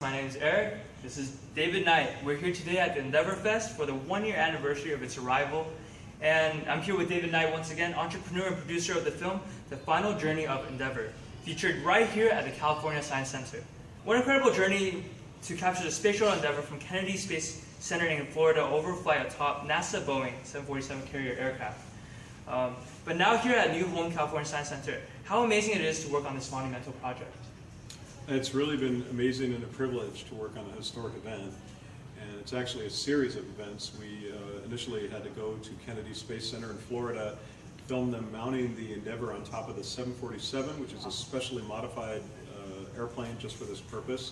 My name is Eric. This is David Knight. We're here today at the Endeavour Fest for the one-year anniversary of its arrival. And I'm here with David Knight once again, entrepreneur and producer of the film, The Final Journey of Endeavour, featured right here at the California Science Center. What an incredible journey to capture the space shuttle Endeavour from Kennedy Space Center in Florida overfly atop NASA Boeing 747 carrier aircraft. But now here at New Home California Science Center, how amazing it is to work on this monumental project. It's really been amazing and a privilege to work on a historic event, and it's actually a series of events. We initially had to go to Kennedy Space Center in Florida, film them mounting the Endeavour on top of the 747, which is a specially modified airplane just for this purpose.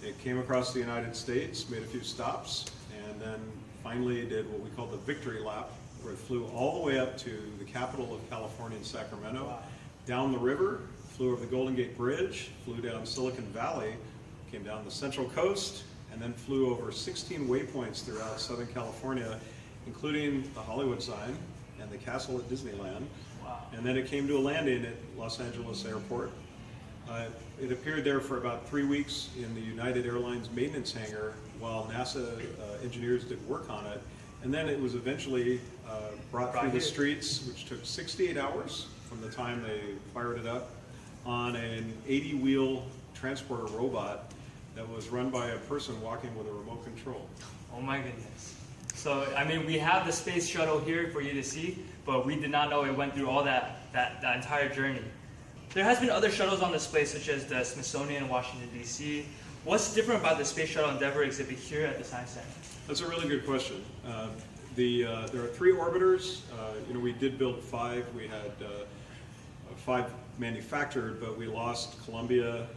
It came across the United States, made a few stops, and then finally did what we call the victory lap, where it flew all the way up to the capital of California in Sacramento, down the river, flew over the Golden Gate Bridge, flew down Silicon Valley, came down the Central Coast, and then flew over 16 waypoints throughout Southern California, including the Hollywood sign and the castle at Disneyland. Wow. And then it came to a landing at Los Angeles Airport. It appeared there for about 3 weeks in the United Airlines maintenance hangar while NASA engineers did work on it. And then it was eventually brought through the streets, which took 68 hours from the time they fired it up, on an 80-wheel transporter robot that was run by a person walking with a remote control. Oh my goodness. So, I mean, we have the space shuttle here for you to see, but we did not know it went through all that entire journey. There has been other shuttles on display, such as the Smithsonian in Washington, D.C. What's different about the Space Shuttle Endeavour exhibit here at the Science Center? That's a really good question. There are 3 orbiters. We did build 5. We had 5 manufactured, but we lost Columbia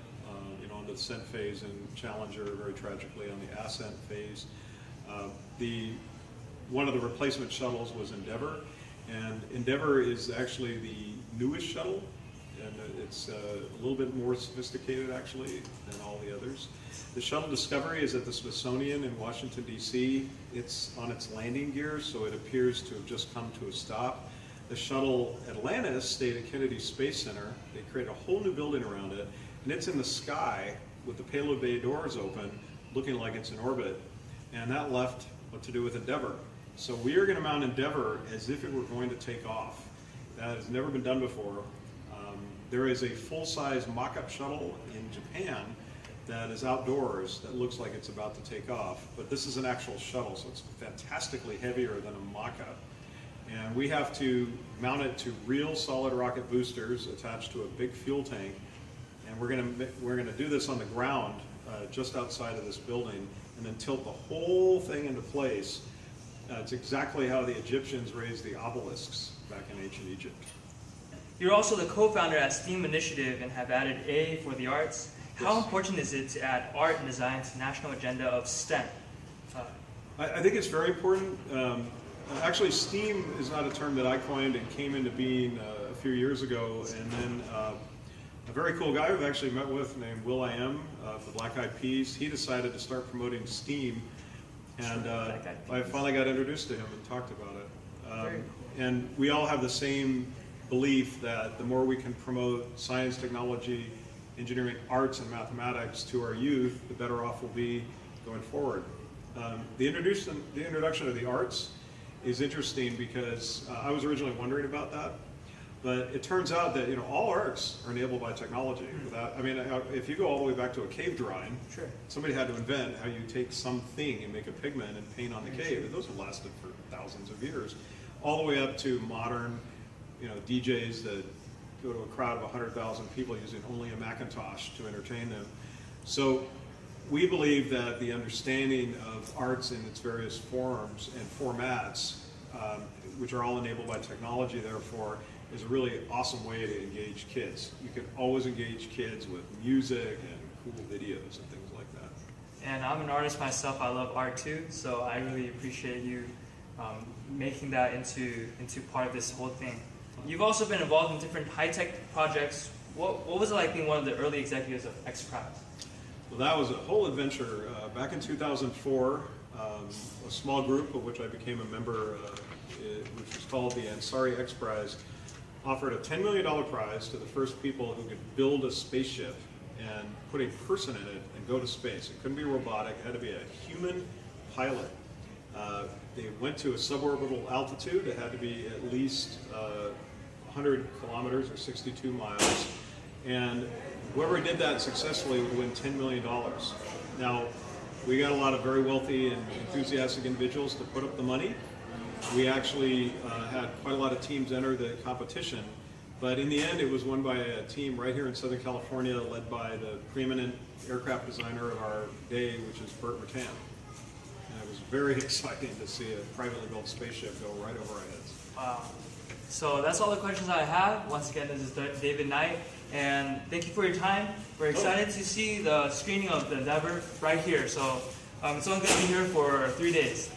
on the descent phase and Challenger very tragically on the ascent phase. One of the replacement shuttles was Endeavour, and Endeavour is actually the newest shuttle, and it's a little bit more sophisticated actually than all the others. The Shuttle Discovery is at the Smithsonian in Washington, D.C. It's on its landing gear, so it appears to have just come to a stop. The shuttle Atlantis stayed at Kennedy Space Center. They created a whole new building around it, and it's in the sky with the payload bay doors open, looking like it's in orbit. And that left what to do with Endeavour. So we are going to mount Endeavour as if it were going to take off. That has never been done before. There is a full-size mock-up shuttle in Japan that is outdoors that looks like it's about to take off. But this is an actual shuttle, so it's fantastically heavier than a mock-up. And we have to mount it to real solid rocket boosters attached to a big fuel tank. And we're going to do this on the ground just outside of this building, and then tilt the whole thing into place. It's exactly how the Egyptians raised the obelisks back in ancient Egypt. You're also the co-founder at STEAM Initiative and have added A for the arts. How important is it to add art and design to the national agenda of STEM? I think it's very important. Actually, STEAM is not a term that I coined. It came into being a few years ago, and then a very cool guy we've actually met with named Will I Am of the Black Eyed Peas, he decided to start promoting STEAM, and I finally got introduced to him and talked about it. And we all have the same belief that the more we can promote science, technology, engineering, arts, and mathematics to our youth, the better off we'll be going forward. The introduction of the arts is interesting because I was originally wondering about that, but it turns out that all arts are enabled by technology. If you go all the way back to a cave drawing, sure, somebody had to invent how you take something and make a pigment and paint on the cave, and those have lasted for thousands of years, all the way up to modern DJs that go to a crowd of 100,000 people using only a Macintosh to entertain them. So we believe that the understanding of arts in its various forms and formats, which are all enabled by technology, therefore, is a really awesome way to engage kids. You can always engage kids with music and cool videos and things like that. And I'm an artist myself. I love art too, so I really appreciate you making that into part of this whole thing. You've also been involved in different high-tech projects. What was it like being one of the early executives of X Prize? Well, that was a whole adventure. Back in 2004, a small group of which I became a member, which was called the Ansari X Prize, offered a $10 million prize to the first people who could build a spaceship and put a person in it and go to space. It couldn't be robotic, it had to be a human pilot. They went to a suborbital altitude. It had to be at least 100 kilometers or 62 miles. And whoever did that successfully would win $10 million. Now, we got a lot of very wealthy and enthusiastic individuals to put up the money. We actually had quite a lot of teams enter the competition, but in the end it was won by a team right here in Southern California led by the preeminent aircraft designer of our day, which is Burt Rutan. And it was very exciting to see a privately built spaceship go right over our heads. Wow. So that's all the questions I have. Once again, this is David Knight, and thank you for your time. We're excited to see the screening of the Endeavour right here. So it's only going to be here for 3 days.